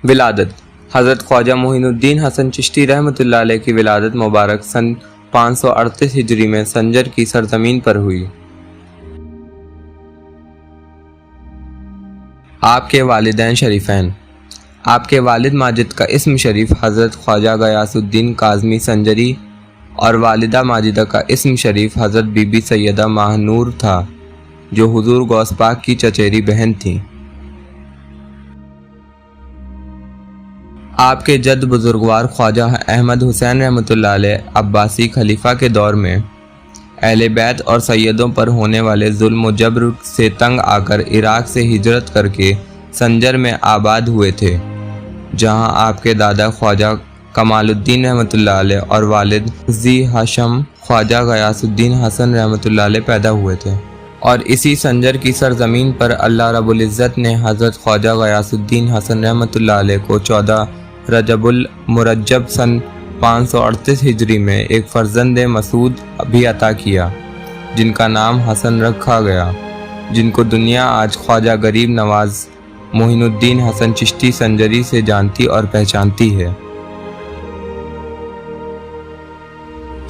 ولادت حضرت خواجہ معین الدین حسن چشتی رحمۃ اللہ علیہ کی ولادت مبارک سن 538 ہجری میں سنجر کی سرزمین پر ہوئی۔ آپ کے والدین شریفین۔ آپ کے والد ماجد کا اسم شریف حضرت خواجہ غیاث الدین کاظمی سنجری اور والدہ ماجدہ کا اسم شریف حضرت بی بی سیدہ ماہنور تھا، جو حضور غوث پاک کی چچیری بہن تھیں۔ آپ کے جد بزرگوار خواجہ احمد حسین رحمۃ اللہ علیہ عباسی خلیفہ کے دور میں اہل بیت اور سیدوں پر ہونے والے ظلم و جبر سے تنگ آ کر عراق سے ہجرت کر کے سنجر میں آباد ہوئے تھے، جہاں آپ کے دادا خواجہ کمال الدین رحمۃ اللہ علیہ اور والد ذی ہاشم خواجہ غیاث الدین حسن رحمۃ اللہ علیہ پیدا ہوئے تھے، اور اسی سنجر کی سرزمین پر اللہ رب العزت نے حضرت خواجہ غیاث الدین حسن رحمۃ اللہ علیہ کو 14 رجب المرجب سن 538 ہجری میں ایک فرزند مسعود بھی عطا کیا، جن کا نام حسن رکھا گیا، جن کو دنیا آج خواجہ غریب نواز معین الدین حسن چشتی سنجری سے جانتی اور پہچانتی ہے۔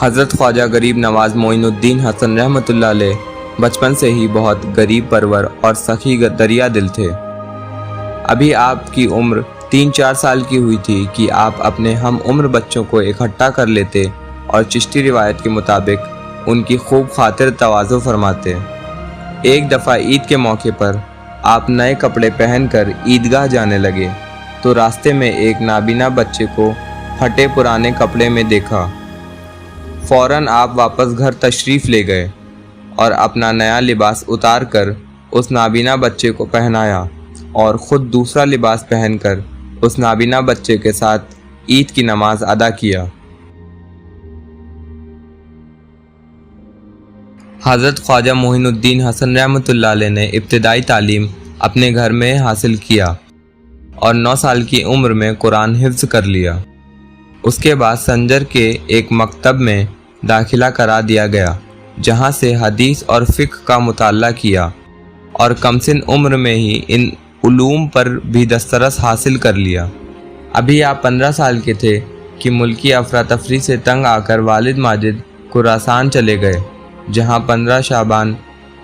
حضرت خواجہ غریب نواز معین الدین حسن رحمۃ اللہ علیہ بچپن سے ہی بہت غریب پرور اور سخی دریا دل تھے۔ ابھی آپ کی عمر 3-4 سال کی ہوئی تھی کہ آپ اپنے ہم عمر بچوں کو اکٹھا کر لیتے اور چشتی روایت کے مطابق ان کی خوب خاطر تواضع فرماتے۔ ایک دفعہ عید کے موقع پر آپ نئے کپڑے پہن کر عیدگاہ جانے لگے تو راستے میں ایک نابینا بچے کو پھٹے پرانے کپڑے میں دیکھا۔ فوراً آپ واپس گھر تشریف لے گئے اور اپنا نیا لباس اتار کر اس نابینا بچے کو پہنایا اور خود دوسرا لباس پہن کر اس نابینا بچے کے ساتھ عید کی نماز ادا کیا۔ حضرت خواجہ معین الدین حسن رحمۃ اللہ علیہ نے ابتدائی تعلیم اپنے گھر میں حاصل کیا اور 9 سال کی عمر میں قرآن حفظ کر لیا۔ اس کے بعد سنجر کے ایک مکتب میں داخلہ کرا دیا گیا، جہاں سے حدیث اور فقہ کا مطالعہ کیا اور کم سن عمر میں ہی ان علوم پر بھی دسترس حاصل کر لیا۔ ابھی آپ 15 سال کے تھے کہ ملکی افراتفری سے تنگ آ کر والد ماجد خراسان چلے گئے، جہاں 15 شعبان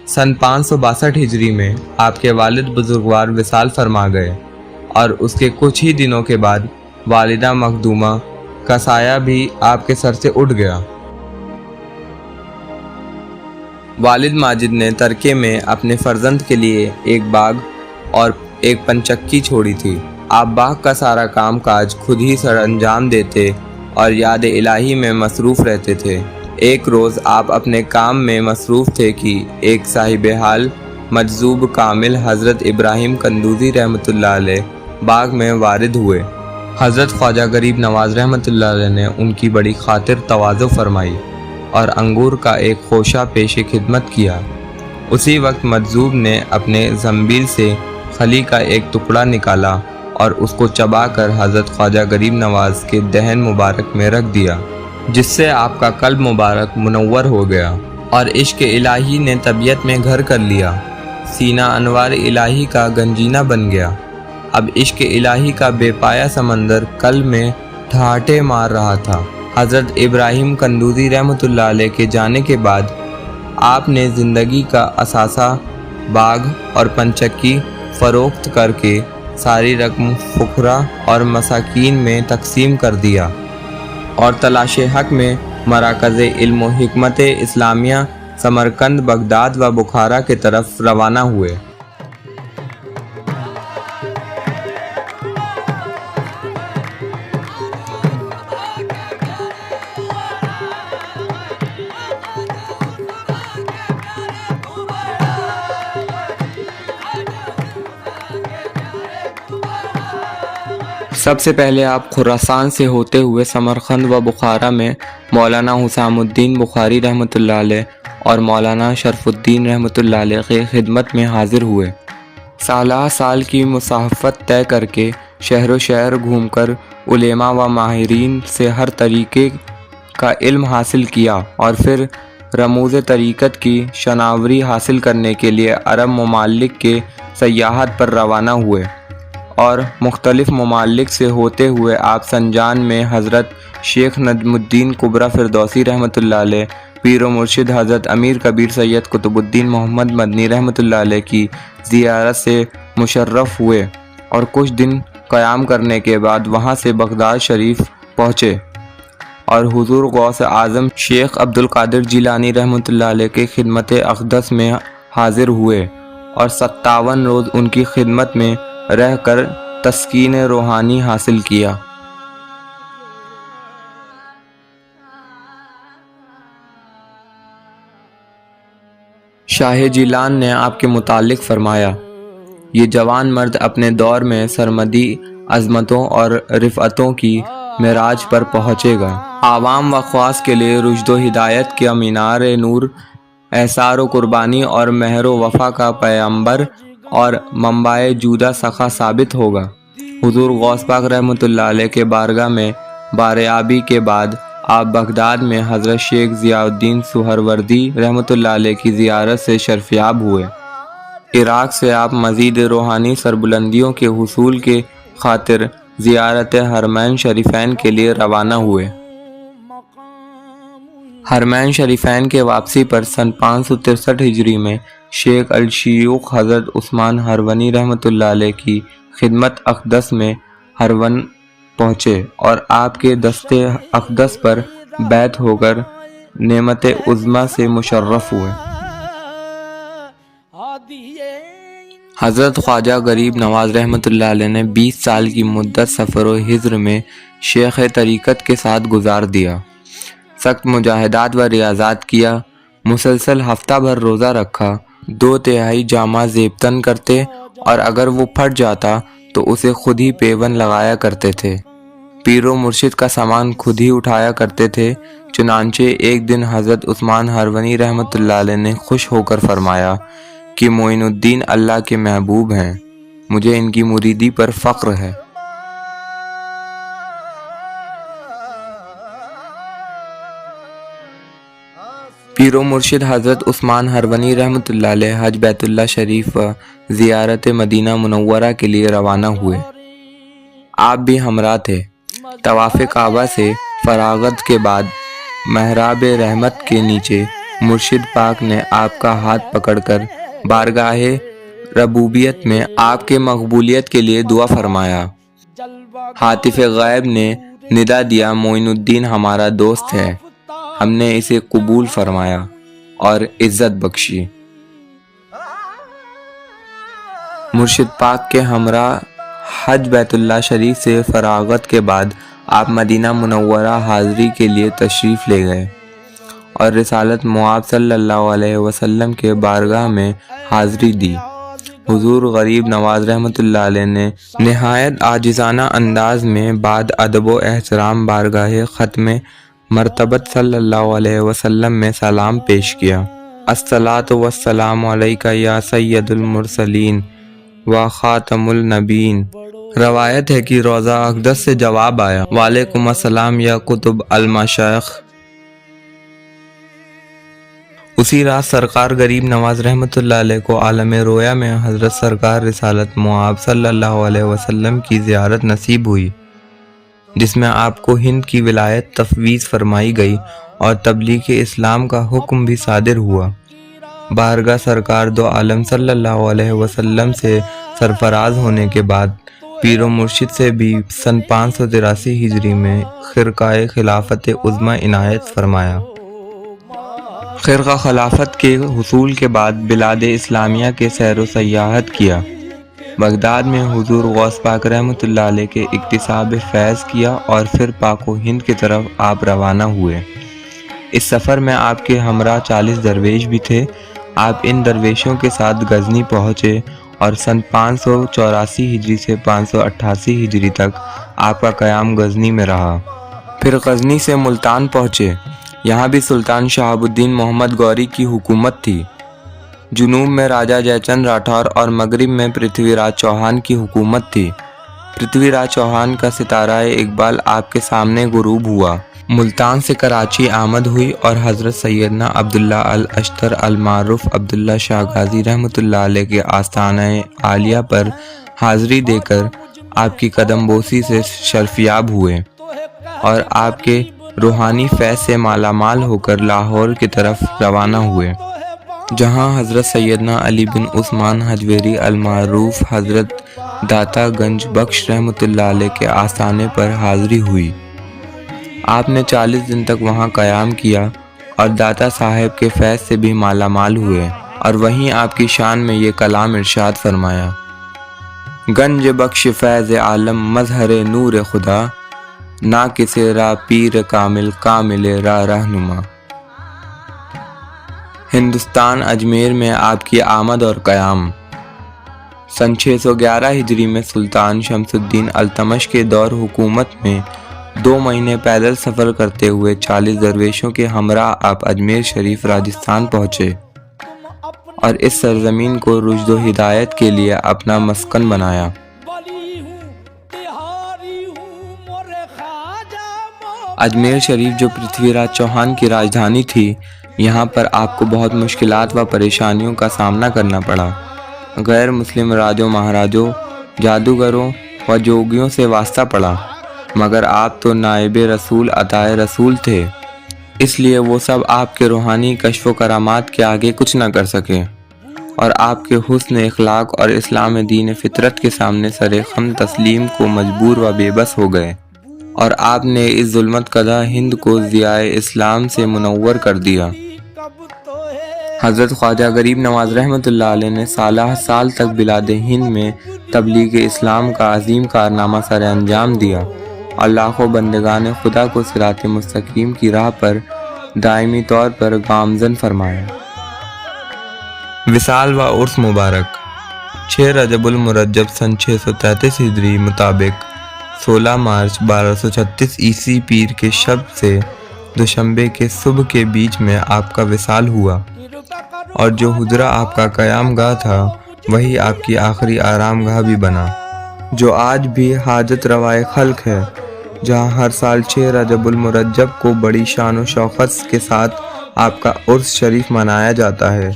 سن 562 ہجری میں آپ کے والد بزرگوار وصال فرما گئے، اور اس کے کچھ ہی دنوں کے بعد والدہ مخدومہ کا سایہ بھی آپ کے سر سے اٹھ گیا۔ والد ماجد نے ترکے میں اپنے فرزند کے لیے ایک باغ اور ایک پنچکی چھوڑی تھی۔ آپ باغ کا سارا کام کاج خود ہی سر انجام دیتے اور یاد الہی میں مصروف رہتے تھے۔ ایک روز آپ اپنے کام میں مصروف تھے کہ ایک صاحب حال مجذوب کامل حضرت ابراہیم قندوزی رحمۃ اللہ علیہ باغ میں وارد ہوئے۔ حضرت خواجہ غریب نواز رحمۃ اللہ علیہ نے ان کی بڑی خاطر تواضع فرمائی اور انگور کا ایک خوشہ پیش خدمت کیا۔ اسی وقت مجذوب نے اپنے زنبیل سے خلی کا ایک ٹکڑا نکالا اور اس کو چبا کر حضرت خواجہ غریب نواز کے دہن مبارک میں رکھ دیا، جس سے آپ کا قلب مبارک منور ہو گیا اور عشق الہی نے طبیعت میں گھر کر لیا۔ سینہ انوار الہی کا گنجینہ بن گیا۔ اب عشق الہی کا بے پایا سمندر قلب میں ٹھاٹھے مار رہا تھا۔ حضرت ابراہیم قندوزی رحمۃ اللہ علیہ کے جانے کے بعد آپ نے زندگی کا اثاثہ باغ اور پنچکی فروخت کر کے ساری رقم فقراء اور مساکین میں تقسیم کر دیا اور تلاش حق میں مراکز علم و حکمت اسلامیہ سمرقند، بغداد و بخارا کی طرف روانہ ہوئے۔ سب سے پہلے آپ خراسان سے ہوتے ہوئے سمرقند و بخارا میں مولانا حسام الدین بخاری رحمۃ اللہ علیہ اور مولانا شرف الدین رحمۃ اللہ علیہ کی خدمت میں حاضر ہوئے۔ سالہ سال کی مسافت طے کر کے شہر و شہر گھوم کر علماء و ماہرین سے ہر طریقے کا علم حاصل کیا اور پھر رموز طریقت کی شناوری حاصل کرنے کے لیے عرب ممالک کے سیاحت پر روانہ ہوئے اور مختلف ممالک سے ہوتے ہوئے آپ سنجان میں حضرت شیخ نجم الدین کبریٰ فردوسی رحمۃ اللہ علیہ، پیر و مرشد حضرت امیر کبیر سید قطب الدین محمد مدنی رحمۃ اللہ علیہ کی زیارت سے مشرف ہوئے اور کچھ دن قیام کرنے کے بعد وہاں سے بغداد شریف پہنچے اور حضور غوث اعظم شیخ عبد القادر جیلانی رحمۃ اللہ علیہ کے خدمت اقدس میں حاضر ہوئے اور 57 روز ان کی خدمت میں رہ کر تسکین روحانی حاصل کیا۔ شاہ جیلان نے آپ کے متعلق فرمایا، یہ جوان مرد اپنے دور میں سرمدی عظمتوں اور رفعتوں کی معراج پر پہنچے گا۔ عوام و خواص کے لیے رشد و ہدایت کا مینار نور، احسار و قربانی اور مہر و وفا کا پیمبر اور منبع جودہ سخا ثابت ہوگا۔ حضور غوث پاک رحمۃ اللہ علیہ کے بارگاہ میں بارآبی کے بعد آپ بغداد میں حضرت شیخ ضیاء الدین سہروردی رحمۃ اللہ علیہ کی زیارت سے شرفیاب ہوئے۔ عراق سے آپ مزید روحانی سربلندیوں کے حصول کے خاطر زیارت حرمین شریفین کے لیے روانہ ہوئے۔ حرمین شریفین کے واپسی پر سن 563 ہجری میں شیخ الشیوخ حضرت عثمان ہرونی رحمۃ اللہ علیہ کی خدمت اقدس میں ہرون پہنچے اور آپ کے دست اقدس پر بیعت ہو کر نعمت عظمیٰ سے مشرف ہوئے۔ حضرت خواجہ غریب نواز رحمۃ اللہ علیہ نے 20 سال کی مدت سفر و ہجر میں شیخ طریقت کے ساتھ گزار دیا، سخت مجاہدات و ریاضات کیا، مسلسل ہفتہ بھر روزہ رکھا، 2/3 جامہ زیبتن کرتے اور اگر وہ پھٹ جاتا تو اسے خود ہی پیون لگایا کرتے تھے، پیر و مرشد کا سامان خود ہی اٹھایا کرتے تھے۔ چنانچہ ایک دن حضرت عثمان ہرونی رحمۃ اللہ علیہ نے خوش ہو کر فرمایا کہ معین الدین اللہ کے محبوب ہیں، مجھے ان کی مریدی پر فخر ہے۔ پیر و مرشد حضرت عثمان ہرونی رحمۃ اللہ علیہ حج بیت اللہ شریف و زیارت مدینہ منورہ کے لیے روانہ ہوئے۔ آپ بھی ہمراہ تھے۔ طواف کعبہ سے فراغت کے بعد محراب رحمت کے نیچے مرشد پاک نے آپ کا ہاتھ پکڑ کر بارگاہ ربوبیت میں آپ کے مقبولیت کے لیے دعا فرمایا۔ ہاتف غیب نے ندا دیا، معین الدین ہمارا دوست ہے، ہم نے اسے قبول فرمایا اور عزت بخشی۔ مرشد پاک کے ہمراہ حج بیت اللہ شریف سے فراغت کے بعد آپ مدینہ منورہ حاضری کے لیے تشریف لے گئے اور رسالت مآب صلی اللہ علیہ وسلم کے بارگاہ میں حاضری دی۔ حضور غریب نواز رحمۃ اللہ علیہ نے نہایت عاجزانہ انداز میں بعد ادب و احترام بارگاہ ختم مرتبت صلی اللہ علیہ وسلم میں سلام پیش کیا۔ الصلاۃ والسلام علیک یا سید المرسلین و خاتم النبیین۔ روایت ہے کہ روضہ اقدس سے جواب آیا، وعلیکم السلام یا قطب المشائخ۔ اسی رات سرکار غریب نواز رحمۃ اللہ علیہ کو عالم رویا میں حضرت سرکار رسالت مآب صلی اللہ علیہ وسلم کی زیارت نصیب ہوئی، جس میں آپ کو ہند کی ولایت تفویض فرمائی گئی اور تبلیغ اسلام کا حکم بھی صادر ہوا۔ بارگاہ سرکار دو عالم صلی اللہ علیہ وسلم سے سرفراز ہونے کے بعد پیر و مرشد سے بھی سن 583 ہجری میں خرقہ خلافت عظمیٰ عنایت فرمایا۔ خرقہ خلافت کے حصول کے بعد بلاد اسلامیہ کے سیر و سیاحت کیا۔ بغداد میں حضور غوث پاک رحمۃ اللہ علیہ کے اکتساب فیض کیا اور پھر پاک و ہند کی طرف آپ روانہ ہوئے۔ اس سفر میں آپ کے ہمراہ 40 درویش بھی تھے۔ آپ ان درویشوں کے ساتھ غزنی پہنچے اور سن 584 ہجری سے 588 ہجری تک آپ کا قیام غزنی میں رہا۔ پھر غزنی سے ملتان پہنچے، یہاں بھی سلطان شہاب الدین محمد غوری کی حکومت تھی۔ جنوب میں راجہ جے چند راٹھور اور مغرب میں پرتھوی راج چوہان کی حکومت تھی۔ پرتھوی راج چوہان کا ستارہ اقبال آپ کے سامنے غروب ہوا۔ ملتان سے کراچی آمد ہوئی اور حضرت سیدنا عبداللہ الاشتر المعروف عبداللہ شاہ غازی رحمۃ اللہ علیہ کے آستانہ عالیہ پر حاضری دے کر آپ کی قدم بوسی سے شرفیاب ہوئے اور آپ کے روحانی فیض سے مالا مال ہو کر لاہور کی طرف روانہ ہوئے، جہاں حضرت سیدنا علی بن عثمان حجویری المعروف حضرت داتا گنج بخش رحمۃ اللہ علیہ کے آستانے پر حاضری ہوئی۔ آپ نے 40 دن تک وہاں قیام کیا اور داتا صاحب کے فیض سے بھی مالا مال ہوئے، اور وہیں آپ کی شان میں یہ کلام ارشاد فرمایا: گنج بخش فیض عالم مظہر نور خدا، نہ کسی را پیر کامل کامل را رہنما۔ ہندوستان اجمیر میں آپ کی آمد اور قیام۔ سن 611 ہجری میں سلطان شمس الدین التمش کے دور حکومت میں 2 مہینے پیدل سفر کرتے ہوئے 40 درویشوں کے ہمراہ آپ اجمیر شریف راجستھان پہنچے اور اس سرزمین کو رشد و ہدایت کے لیے اپنا مسکن بنایا۔ اجمیر شریف جو پرتھوی راج چوہان کی راجدھانی تھی، یہاں پر آپ کو بہت مشکلات و پریشانیوں کا سامنا کرنا پڑا۔ غیر مسلم راجوں مہاراجوں، جادوگروں و جوگیوں سے واسطہ پڑا، مگر آپ تو نائب رسول عطائے رسول تھے، اس لیے وہ سب آپ کے روحانی کشف و کرامات کے آگے کچھ نہ کر سکے، اور آپ کے حسن اخلاق اور اسلام دین فطرت کے سامنے سر خم تسلیم کو مجبور و بے بس ہو گئے، اور آپ نے اس ظلمت کدہ ہند کو ضیاء اسلام سے منور کر دیا۔ حضرت خواجہ غریب نواز رحمۃ اللہ علیہ نے سالہ سال تک بلاد ہند میں تبلیغ اسلام کا عظیم کارنامہ سر انجام دیا اور لاکھوں بندگان خدا کو صراط مستقیم کی راہ پر دائمی طور پر گامزن فرمایا۔ وصال و عرس مبارک۔ 6 رجب المرجب سن 633 ہجری مطابق 16 مارچ 1236 عیسوی پیر کے شب سے دوشنبے کے صبح کے بیچ میں آپ کا وصال ہوا، اور جو حجرہ آپ کا قیام گاہ تھا وہی آپ کی آخری آرام گاہ بھی بنا، جو آج بھی حاجت روائے خلق ہے، جہاں ہر سال 6 رجب المرجب کو بڑی شان و شوکت کے ساتھ آپ کا عرس شریف منایا جاتا ہے،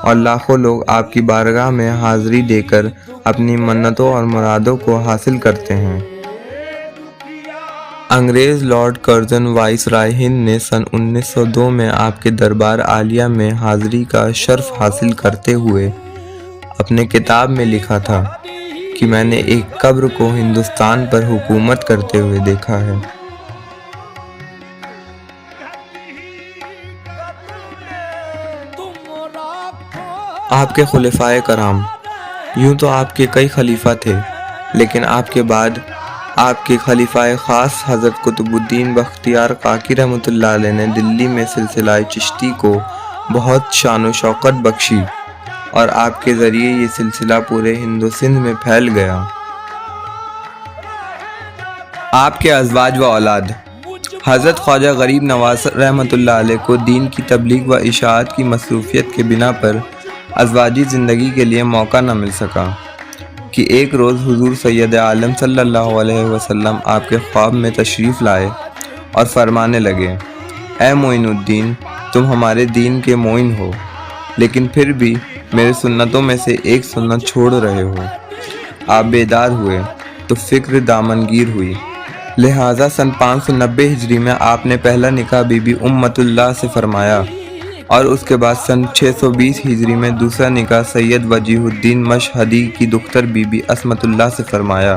اور لاکھوں لوگ آپ کی بارگاہ میں حاضری دے کر اپنی منتوں اور مرادوں کو حاصل کرتے ہیں۔ انگریز لارڈ کرزن وائس رائے ہند نے سن 1902 میں آپ کے دربار عالیہ میں حاضری کا شرف حاصل کرتے ہوئے اپنے کتاب میں لکھا تھا کہ میں نے ایک قبر کو ہندوستان پر حکومت کرتے ہوئے دیکھا ہے۔ آپ کے خلفائے کرام۔ یوں تو آپ کے کئی خلیفہ تھے، لیکن آپ کے بعد آپ کے خلیفہ خاص حضرت قطب الدین بختیار کاکی رحمۃ اللہ علیہ نے دلی میں سلسلہ چشتی کو بہت شان و شوکت بخشی، اور آپ کے ذریعے یہ سلسلہ پورے ہند و سندھ میں پھیل گیا۔ آپ کے ازواج و اولاد۔ حضرت خواجہ غریب نواز رحمۃ اللہ علیہ کو دین کی تبلیغ و اشاعت کی مصروفیت کے بنا پر ازواجی زندگی کے لیے موقع نہ مل سکا کہ ایک روز حضور سید عالم صلی اللہ علیہ وسلم آپ کے خواب میں تشریف لائے اور فرمانے لگے: اے معین الدین، تم ہمارے دین کے معین ہو، لیکن پھر بھی میرے سنتوں میں سے ایک سنت چھوڑ رہے ہو۔ آپ بیدار ہوئے تو فکر دامنگیر ہوئی، لہٰذا سن 590 ہجری میں آپ نے پہلا نکاح بی بی امت اللہ سے فرمایا، اور اس کے بعد سن 620 ہجری میں دوسرا نکاح سید وجیہ الدین مشہدی کی دختر بی بی عصمت اللہ سے فرمایا،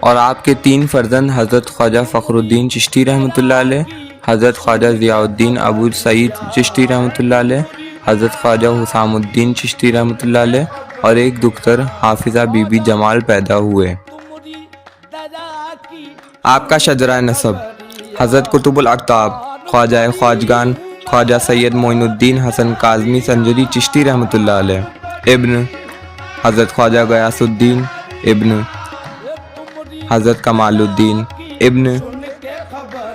اور آپ کے 3 فرزند حضرت خواجہ فخر الدین چشتی رحمۃ اللہ علیہ، حضرت خواجہ ضیاء الدین ابو سعید چشتی رحمۃ اللہ علیہ، حضرت خواجہ حسام الدین چشتی رحمۃ اللہ علیہ، اور ایک دختر حافظہ بی بی جمال پیدا ہوئے۔ آپ کا شجرہ نسب۔ حضرت قطب الاقطاب خواجہ خواجگان خواجہ سید معین الدین حسن کاظمی سنجری چشتی رحمۃ اللہ علیہ، ابن حضرت خواجہ غیاث الدین، ابن حضرت کمال الدین، ابن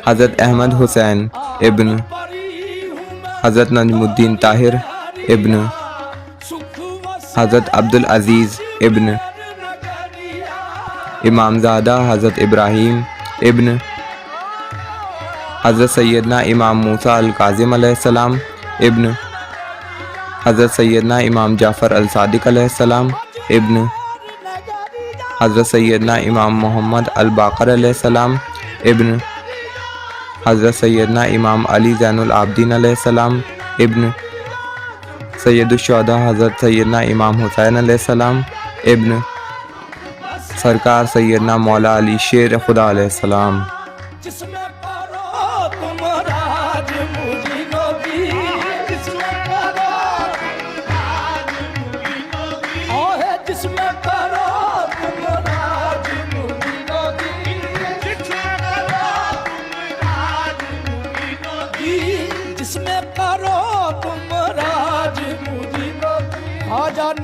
حضرت احمد حسین، ابن حضرت نجم الدین طاہر، ابن حضرت عبدالعزیز، ابن امامزادہ حضرت ابراہیم، ابن حضرت سیدنا امام موسیٰ الکاظم علیہ السلام، ابن حضرت سیدنا امام جعفر الصادق علیہ السلام، ابن حضرت سیدنا امام محمد الباقر علیہ السلام ابن حضرت سیدنا امام علی زین العابدین علیہ السلام ابن سید الشہداء حضرت سیدنا امام حسین علیہ السلام ابن سرکار سیدنا مولا علی شیر خدا علیہ السلام۔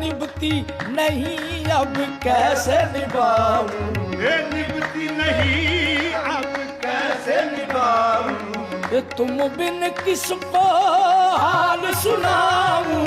نبھتی نہیں اب کیسے نبھاؤں، نبھتی نہیں اب کیسے نبھاؤں، تم بن کس کو حال سناؤں،